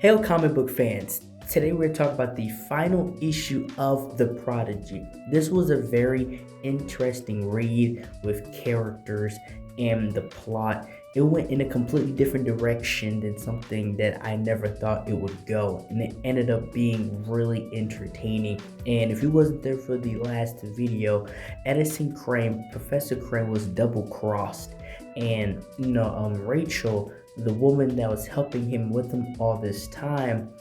Hail comic book fans! Today we're talking about the final issue of The Prodigy. This was a very interesting read with characters and the plot. It went in a completely different direction than something that I never thought it would go, and it ended up being really entertaining. And if you wasn't there for the last video, Professor Crane was double crossed, and Rachel, the woman that was helping him with him all this time,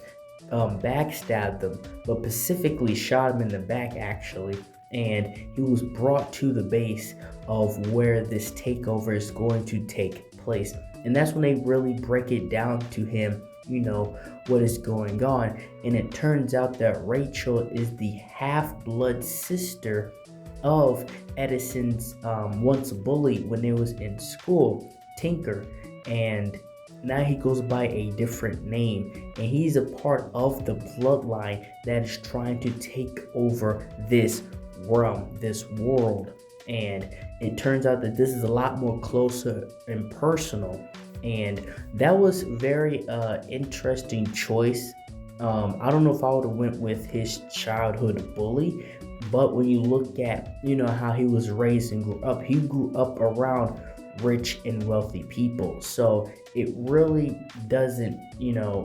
backstabbed him, but specifically shot him in the back actually, and he was brought to the base of where this takeover is going to take place. And that's when they really break it down to him, what is going on. And it turns out that Rachel is the half-blood sister of Edison's once bully when he was in school, Tinker, and now he goes by a different name, and he's a part of the bloodline that is trying to take over this realm, this world. And it turns out that this is a lot more closer and personal, and that was very interesting choice. I don't know if I would have went with his childhood bully, but when you look at how he was raised and he grew up around rich and wealthy people. So it really doesn't,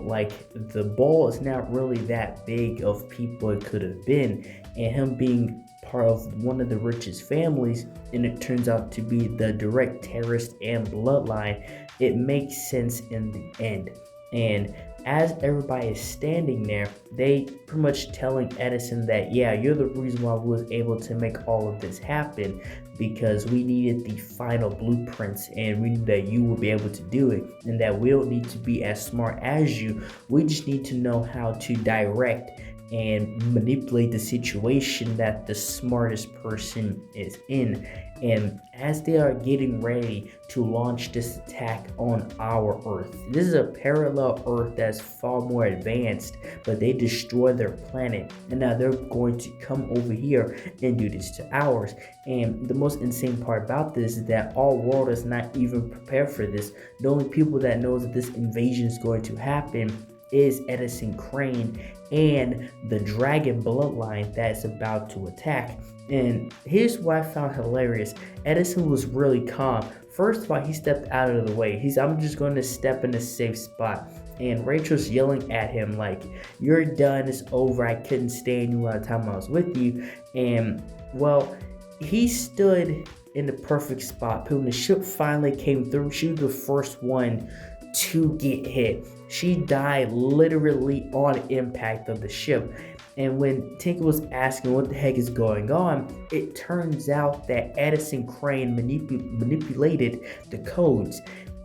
like, the ball is not really that big of people it could have been, and him being part of one of the richest families, and it turns out to be the direct terrorist and bloodline, it makes sense in the end. And as everybody is standing there, they pretty much telling Edison that, yeah, you're the reason why we was able to make all of this happen, because we needed the final blueprints and we knew that you will be able to do it, and that we don't need to be as smart as you. We just need to know how to direct and manipulate the situation that the smartest person is in. And as they are getting ready to launch this attack on our Earth, this is a parallel Earth that's far more advanced, but they destroy their planet, and now they're going to come over here and do this to ours. And the most insane part about this is that our world is not even prepared for this. The only people that knows that this invasion is going to happen is Edison Crane and the dragon bloodline that's about to attack. And here's what I found hilarious. Edison was really calm. First of all, he stepped out of the way. I'm just going to step in a safe spot. And Rachel's yelling at him like, you're done, it's over, I couldn't stand you all the time I was with you. And well, he stood in the perfect spot. When the ship finally came through, she was the first one to get hit. She died literally on impact of the ship. And when Tinker was asking what the heck is going on, it turns out that Edison Crane manipulated the codes,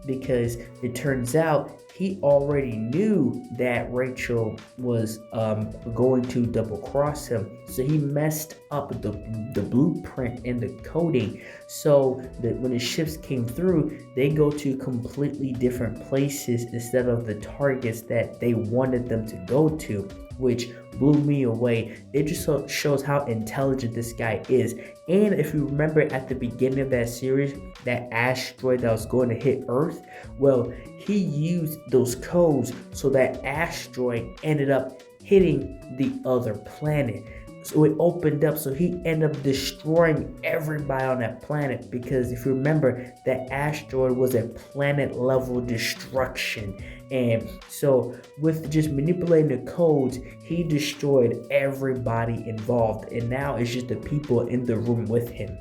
because it turns out he already knew that Rachel was going to double cross him. So he messed up the blueprint and the coding, so that when the ships came through, they go to completely different places instead of the targets that they wanted them to go to, which blew me away. It just shows how intelligent this guy is. And if you remember at the beginning of that series, that asteroid that was going to hit Earth, well, he used those codes so that asteroid ended up hitting the other planet. So it opened up, so he ended up destroying everybody on that planet, because if you remember, that asteroid was a planet level destruction. And so with just manipulating the codes, he destroyed everybody involved, and now it's just the people in the room with him.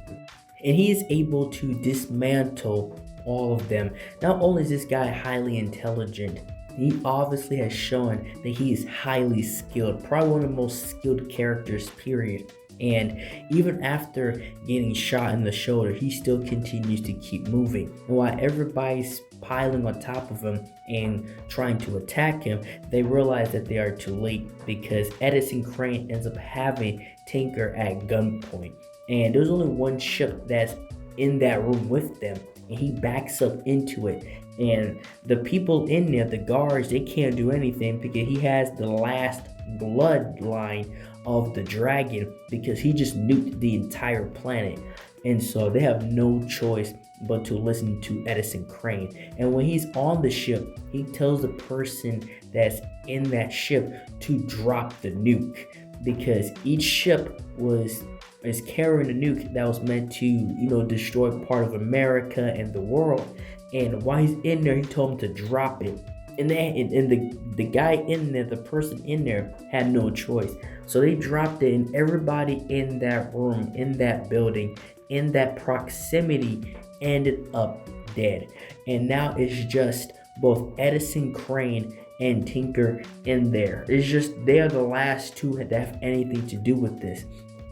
And he is able to dismantle all of them. Not only is this guy highly intelligent, he obviously has shown that he is highly skilled, probably one of the most skilled characters, period. And even after getting shot in the shoulder, he still continues to keep moving. And while everybody's piling on top of him and trying to attack him, they realize that they are too late, because Edison Crane ends up having Tinker at gunpoint. And there's only one ship that's in that room with them, and he backs up into it. And the people in there, the guards, they can't do anything, because he has the last bloodline of the dragon, because he just nuked the entire planet. And so they have no choice but to listen to Edison Crane. And when he's on the ship, he tells the person that's in that ship to drop the nuke, because each ship is carrying a nuke that was meant to, destroy part of America and the world. And while he's in there, he told him to drop it. And the guy in there, the person in there, had no choice. So they dropped it, and everybody in that room, in that building, in that proximity ended up dead. And now it's just both Edison Crane and Tinker in there. It's just they are the last two that have anything to do with this.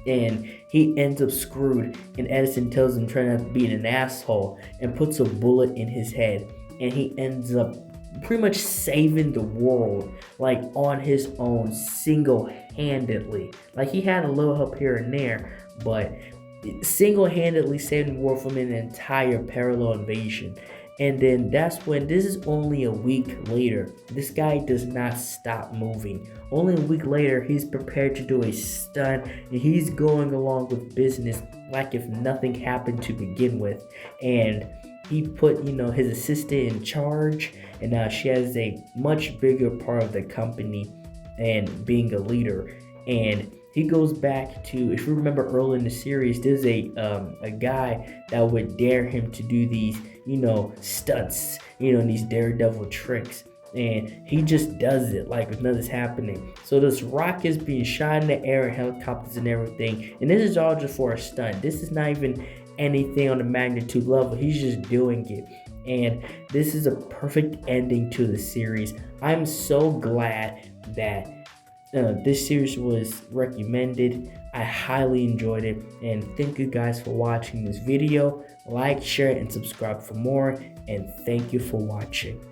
And he ends up screwed, and Edison tells him try not to be an asshole and puts a bullet in his head, and he ends up pretty much saving the world, like on his own, single-handedly. Like he had a little help here and there, but single-handedly saving the world from an entire parallel invasion. And then that's when, this is only a week later, this guy does not stop moving. Only a week later, he's prepared to do a stunt, and he's going along with business like if nothing happened to begin with. And he put, his assistant in charge, and now she has a much bigger part of the company and being a leader. And he goes back to, if you remember early in the series, there's a guy that would dare him to do these, stunts, these daredevil tricks. And he just does it like nothing's happening. So this rocket is being shot in the air, and helicopters and everything. And this is all just for a stunt. This is not even anything on the magnitude level. He's just doing it. And this is a perfect ending to the series. I'm so glad that this series was recommended. I highly enjoyed it, and thank you guys for watching this video. Like, share, and subscribe for more, and thank you for watching.